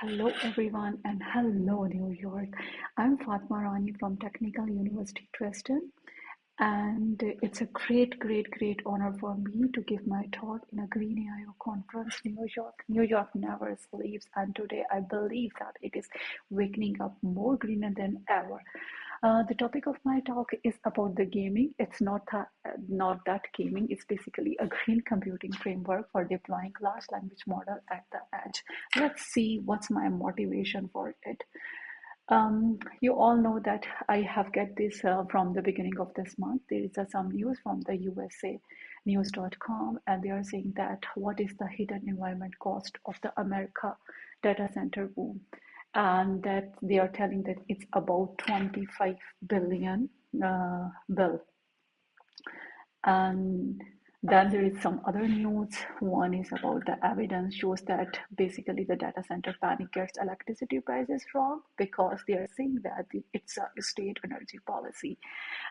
Hello everyone and hello New York. I'm Fatima Rani from Technical University Dresden, and it's a great honor for me to give my talk in a Green AI conference, New York. New York never sleeps, and today I believe that it is waking up more greener than ever. The topic of my talk is about the gaming. It's not that gaming. It's basically a green computing framework for deploying large language model at the edge. Let's see what's my motivation for it. You all know that I have get this from the beginning of this month. There is some news from the USA news.com, and they are saying that what is the hidden environment cost of the America data center boom, and that they are telling that it's about 25 billion bill. And then there is some other news. One is about the evidence shows that basically the data center panic gets electricity prices wrong because they are saying that it's a state energy policy.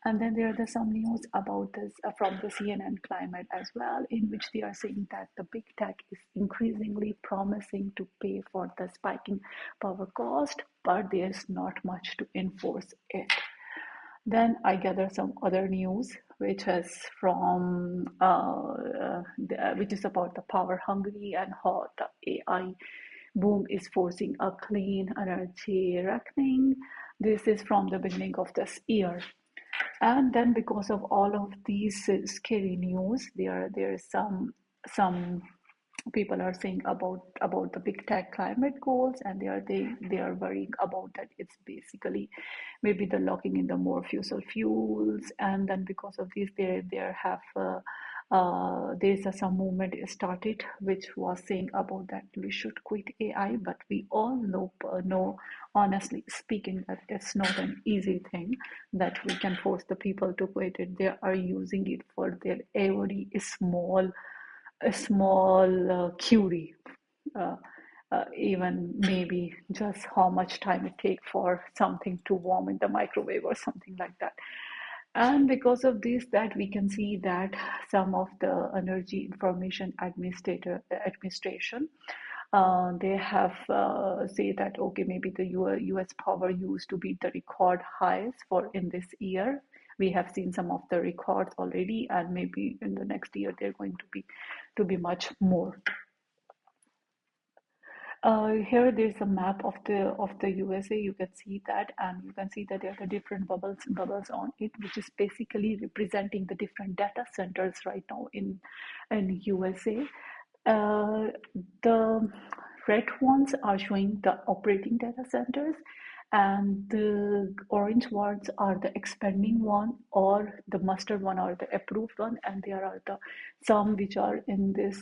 And then there are some news about this from the CNN Climate as well, in which they are saying that the big tech is increasingly promising to pay for the spiking power cost, but there's not much to enforce it. Then I gather some other news, which is from which is about the power hungry and how the AI boom is forcing a clean energy reckoning. This is from the beginning of this year. And then because of all of these scary news, there is some people are saying about the big tech climate goals, and they are worrying about that it's basically maybe the locking in the more fossil fuels. And then because of this there have there's some movement started which was saying about that we should quit AI, but we all know honestly speaking that it's not an easy thing that we can force the people to quit it. They are using it for their every small query, uh, even maybe just how much time it takes for something to warm in the microwave or something like that. And because of this, that we can see that some of the energy information administration, they have say that okay, maybe the US power used to beat the record highs for in this year. We have seen some of the records already, and maybe in the next year they're going to be much more. Here there's a map of the USA. You can see that, and you can see that there are the different bubbles on it, which is basically representing the different data centers right now in USA. The red ones are showing the operating data centers, and the orange ones are the expanding one, or the mustard one, or the approved one, and there are the some which are in this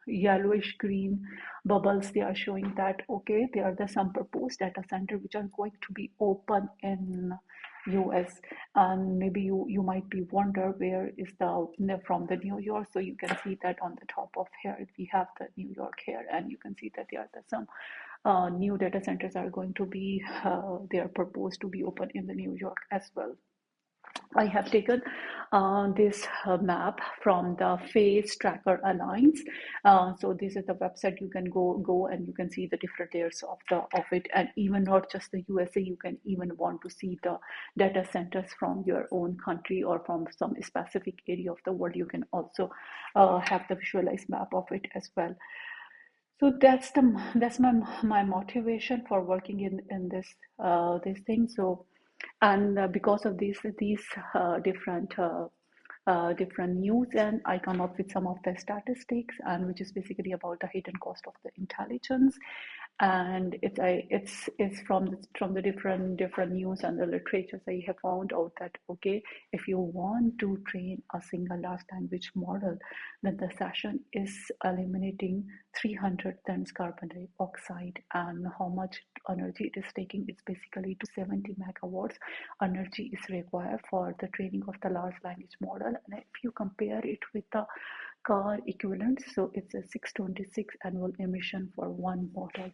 yellowish green bubbles. They are showing that okay, there are the some proposed data center which are going to be open in US. And maybe you might be wonder where is the from the New York. So you can see that on the top of here we have the New York here, and you can see that there are some new data centers are going to be they are proposed to be open in the New York as well. I have taken this map from the Phase Tracker Alliance. So this is the website. You can go and you can see the different layers of it, and even not just the USA. You can even want to see the data centers from your own country or from some specific area of the world. You can also have the visualized map of it as well. So that's my motivation for working in this thing. So, and because of these different news, and I come up with some of the statistics, and which is basically about the hidden cost of the intelligence. And it's from the different news and the literatures. I have found out that okay, if you want to train a single large language model, then the session is eliminating 300 tons carbon dioxide. And how much energy it is taking, it's basically to 70 megawatts energy is required for the training of the large language model. And if you compare it with the car equivalent, so it's a 626 annual emission for one model.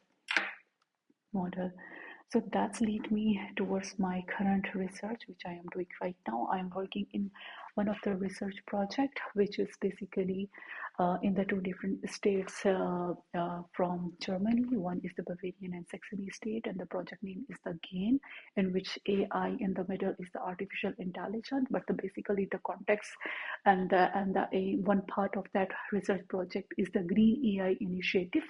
So that's lead me towards my current research, which I am doing right now. I am working in one of the research project, which is basically in the two different states from Germany. One is the Bavarian and Saxony state, and the project name is the GAIN, in which AI in the middle is the artificial intelligence. But basically the context and one part of that research project is the Green AI initiative,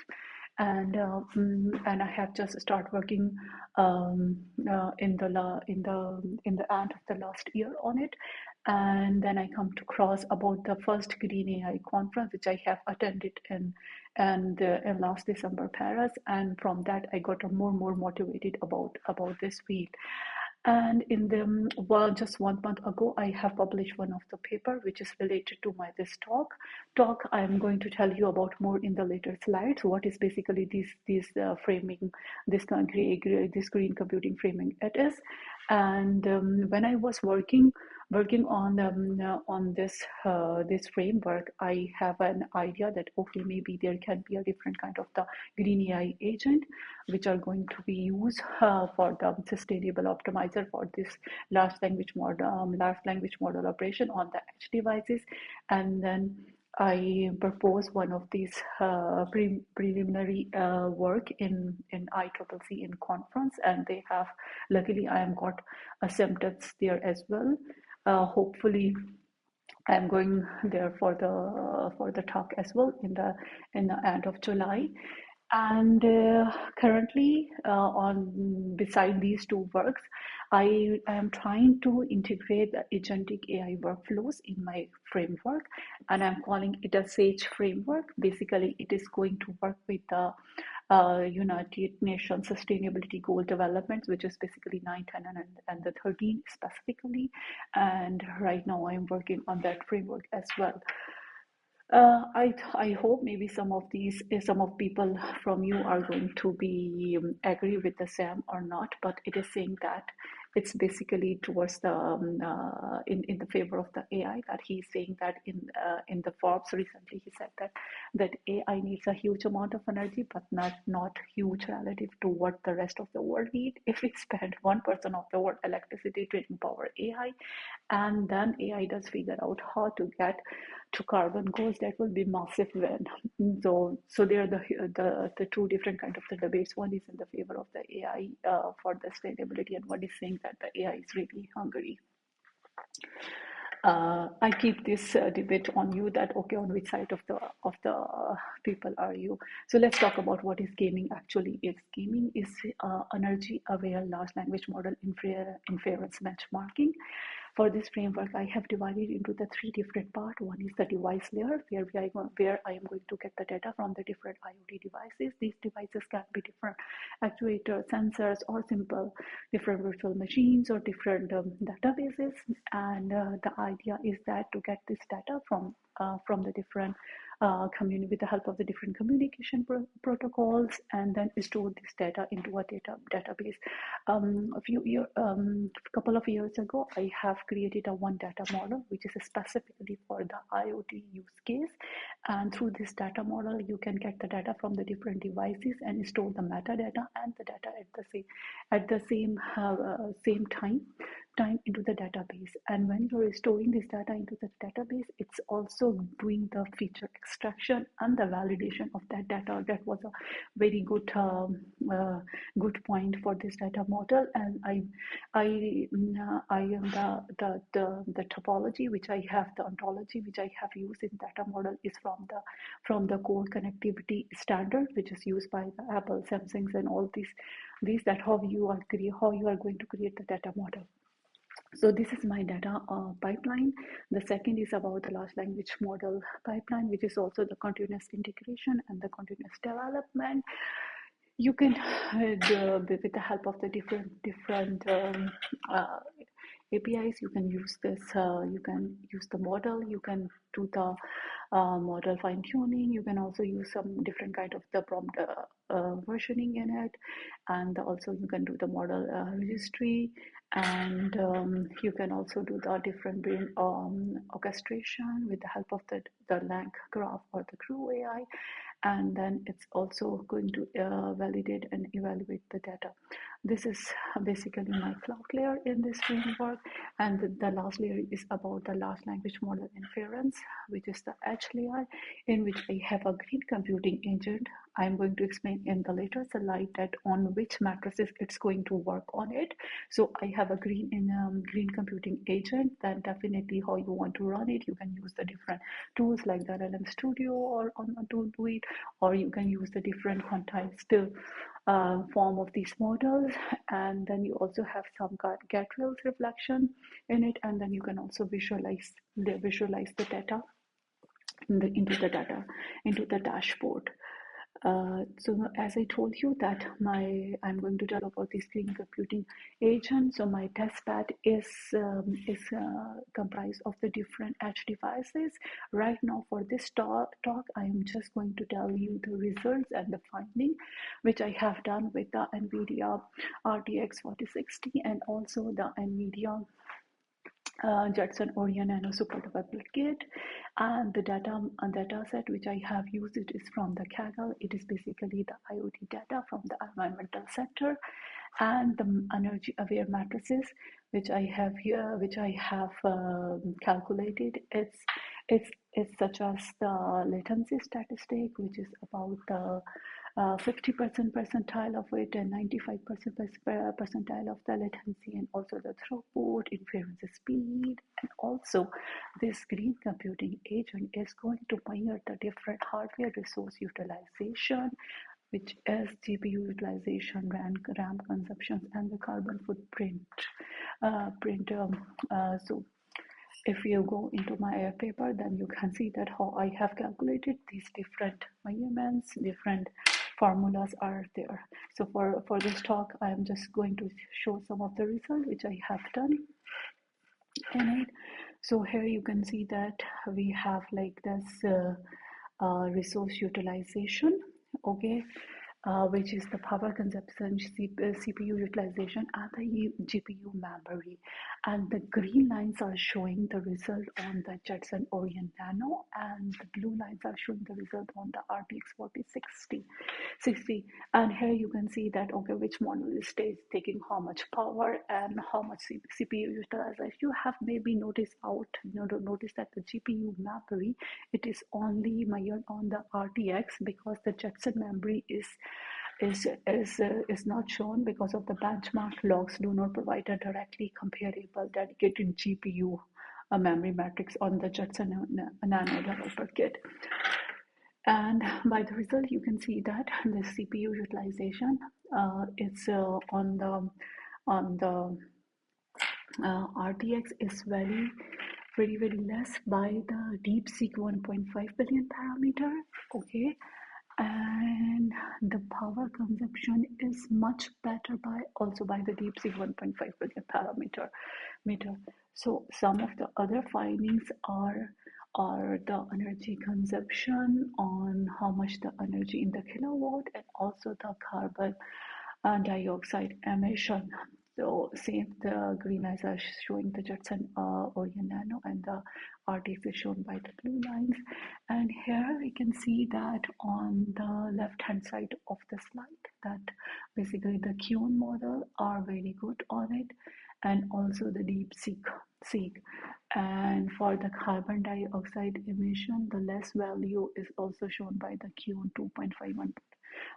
and I have just started working in the end of the last year on it, and then I come to cross about the first Green AI conference which I have attended in last December Paris, and from that I got more motivated about this field. And in the well, just 1 month ago, I have published one of the paper which is related to my this talk. I am going to tell you about more in the later slides. What is basically this framing, this green computing framing it is. And when I was working on this framework, I have an idea that okay, maybe there can be a different kind of the green AI agent which are going to be used for the sustainable optimizer for this large language model operation on the edge devices. And then I propose one of these preliminary work in ICCC in conference, and they have luckily I am got acceptance there as well. Hopefully I'm going there for the talk as well in the end of July. And currently, on beside these two works, I am trying to integrate the agentic AI workflows in my framework, and I'm calling it a SAGE framework. Basically, it is going to work with the United Nations Sustainability Goal Developments, which is basically 9, 10, and the 13 specifically. And right now, I'm working on that framework as well. I hope maybe some of people from you are going to be agree with the Sam or not, but it is saying that it's basically towards the in the favor of the AI, that he's saying that in the Forbes recently he said that AI needs a huge amount of energy, but not huge relative to what the rest of the world need. If we spend 1% of the world electricity to empower AI, and then AI does figure out how to get to carbon goals, that will be massive win. So there are the two different kind of the debates. One is in the favor of the AI for the sustainability, and one is saying that the AI is really hungry. I keep this debate on you that okay, on which side of the people are you? So let's talk about what is gaming actually is. Gaming is energy aware large language model inference benchmarking. For this framework, I have divided into the three different parts. One is the device layer, where I am going to get the data from the different IoT devices. These devices can be different actuators, sensors, or simple different virtual machines or different databases. And the idea is that to get this data from the different with the help of the different communication protocols, and then store this data into a database. Couple of years ago, I have created a one data model which is specifically for the IoT use case, and through this data model, you can get the data from the different devices and store the metadata and the data at the same time into the database. And when you're storing this data into the database, it's also doing the feature extraction and the validation of that data. That was a very good point for this data model. And I am the topology which I have, the ontology which I have used in data model is from the core connectivity standard, which is used by the Apple, Samsungs, and all these that how you are going to create the data model. So this is my data pipeline. The second is about the large language model pipeline, which is also the continuous integration and the continuous development. You can, with the help of the different APIs, you can use this. You can use the model. You can do the model fine tuning. You can also use some different kind of the prompt versioning in it, and also you can do the model registry, and you can also do the different brain orchestration with the help of the LangGraph or the Crew AI. and then it's also going to validate and evaluate the data. This is basically my cloud layer in this framework, and the last layer is about the large language model inference, which is the edge layer, in which I have a green computing agent. I'm going to explain in the later slide that on which matrices it's going to work on it. So I have a green computing agent. Then definitely how you want to run it, you can use the different tools like the LLM Studio or on to do it, or you can use the different quantized form of these models. And then you also have some guardrails reflection in it, and then you can also visualize the data into the dashboard. So as I told you that I'm going to tell about this green computing agent. So my test bed is comprised of the different edge devices. Right now for this talk, I am just going to tell you the results and the finding, which I have done with the NVIDIA RTX 4060 and also the NVIDIA Jetson Orion Nano Super Developer Kit, and the data set which I have used it is from the Kaggle. It is basically the IoT data from the environmental sector, and the energy aware matrices which I have here, which I have calculated. It's such as the latency statistic, which is about the 50% percentile of it and 95% percentile of the latency, and also the throughput, inference speed, and also this green computing agent is going to measure the different hardware resource utilization, which is GPU utilization, RAM consumption, and the carbon footprint. So if you go into my paper, then you can see that how I have calculated these different measurements, different formulas are there. So for this talk, I am just going to show some of the results which I have done in it. So here you can see that we have like this resource utilization, okay, which is the power consumption, CPU utilization, and the GPU memory. And the green lines are showing the result on the Jetson Orion Nano, and the blue lines are showing the result on the RTX 4060. And here you can see that, okay, which model is taking how much power and how much CPU utilization. You have maybe noticed that the GPU memory, it is only measured on the RTX, because the Jetson memory is not shown because of the benchmark logs do not provide a directly comparable dedicated GPU memory matrix on the Jetson Nano Developer Kit. And by the result, you can see that the CPU utilization is on the RTX is very less by the DeepSeek 1.5 billion parameter, okay, and the power consumption is much better by the DeepSeek 1.5 billion parameter. So some of the other findings are the energy consumption, on how much the energy in the kilowatt, and also the carbon dioxide emission. So same, the green lines are showing the Jetson Orion Nano, and the RTX is shown by the blue lines. And here we can see that on the left hand side of the slide, that basically the Qn model are very good on it, and also the DeepSeek. And for the carbon dioxide emission, the less value is also shown by the Qn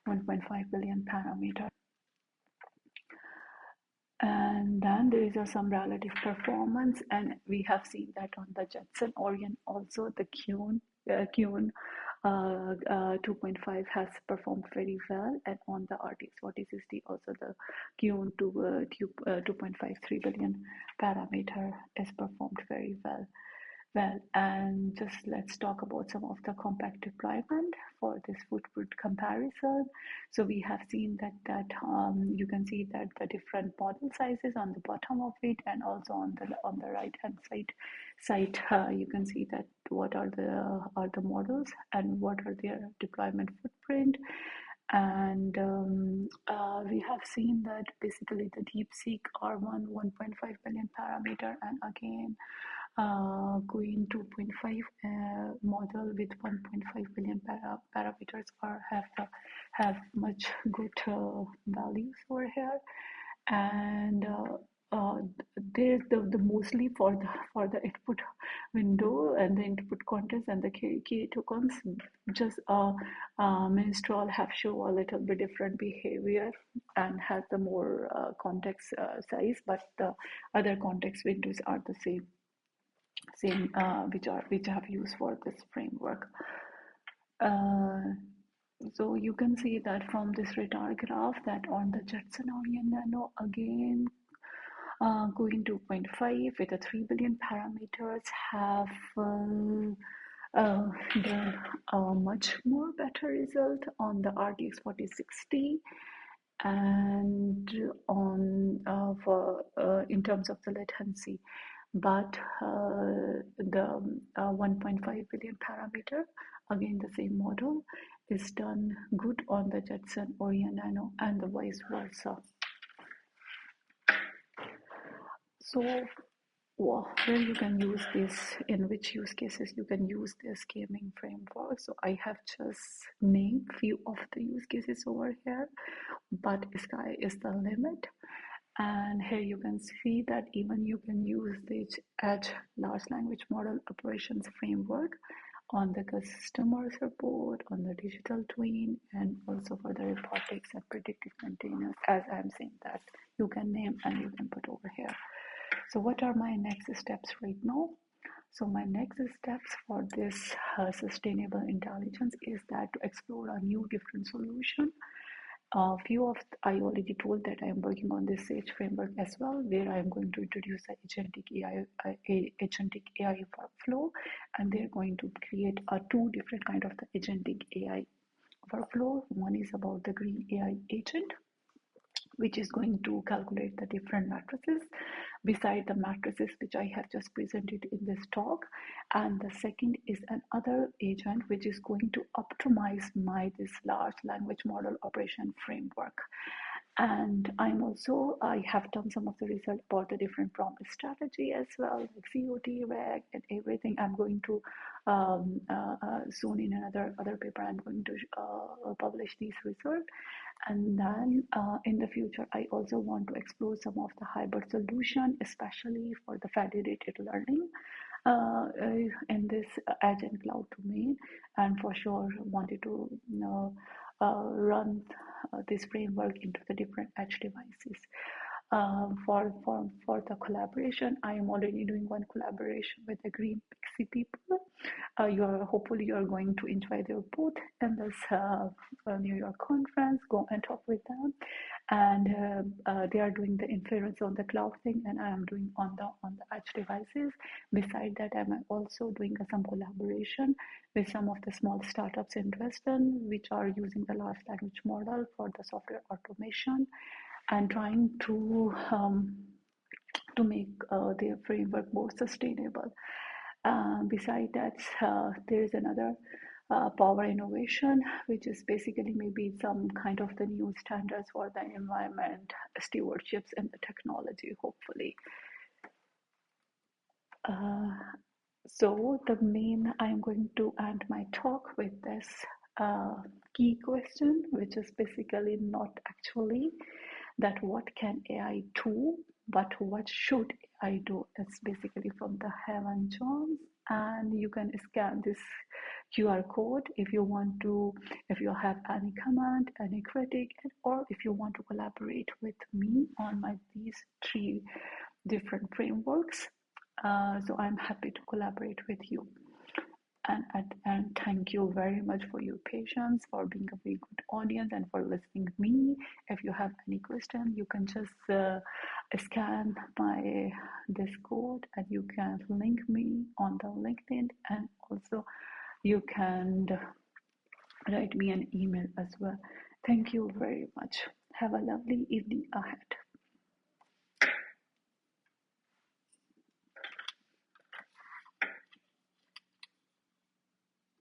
1.5 billion parameter. And then there is some relative performance, and we have seen that on the Jetson Orion also the Qn 2.5 has performed very well, and on the RTX 4060 also the Qn 2.53 billion parameter is performed very well. And just let's talk about some of the compact deployment for this footprint comparison. So we have seen that you can see that the different model sizes on the bottom of it, and also on the right hand side you can see that what are the models and what are their deployment footprint. And we have seen that basically the DeepSeek R1 1.5 billion parameter, and again Queen 2.5 model with 1.5 billion parameters have much good values over here, and there's the mostly for the input window and the input contents and the key tokens. Just Minstrel have show a little bit different behavior and has the more context size, but the other context windows are the same which I have used for this framework. Uh, so you can see that from this radar graph that on the Jetson Orion Nano again going 2.5 with a 3 billion parameters have done a much more better result on the RTX 4060 and on for in terms of the latency, but the 1.5 billion parameter, again the same model, is done good on the Jetson Orion Nano and the vice versa. So where you can use this, in which use cases you can use this gaming framework. So I have just named few of the use cases over here, but sky is the limit. And here you can see that even you can use the Edge large language model operations framework on the customer support, on the digital twin, and also for the robotics and predictive maintenance, as I'm saying that you can name and you can put over here. So what are my next steps right now? So my next steps for this sustainable intelligence is that to explore a new different solution. I already told that I am working on this SAGE framework as well, where I am going to introduce the agentic AI workflow, and they're going to create two different kind of the agentic AI workflow. One is about the green AI agent, which is going to calculate the different matrices beside the matrices which I have just presented in this talk. And the second is another agent which is going to optimize this large language model operation framework. And I have done some of the research about the different prompt strategy as well, like COT, RAG, and everything. I'm going to soon in other paper, I'm going to publish these research. And then in the future, I also want to explore some of the hybrid solution, especially for the federated learning in this edge and cloud domain. And for sure, wanted to run this framework into the different edge devices. For the collaboration, I am already doing one collaboration with the Green Pixie people. Hopefully you are going to enjoy their booth in this New York conference. Go and talk with them, and they are doing the inference on the cloud thing, and I am doing on the edge devices. Beside that, I'm also doing some collaboration with some of the small startups in Dresden, which are using the large language model for the software automation, and trying to make their framework more sustainable. Beside that, there is another power innovation, which is basically maybe some kind of the new standards for the environment stewardships and the technology, hopefully. So I'm going to end my talk with this key question, which is basically not actually that what can AI do, but what should AI do? It's basically from the Heaven Jones, and you can scan this QR code if you have any comment, any critic, or if you want to collaborate with me on these three different frameworks. So I'm happy to collaborate with you. And thank you very much for your patience, for being a very good audience, and for listening to me. If you have any question, you can just scan this code, and you can link me on the LinkedIn, and also you can write me an email as well. Thank you very much. Have a lovely evening ahead.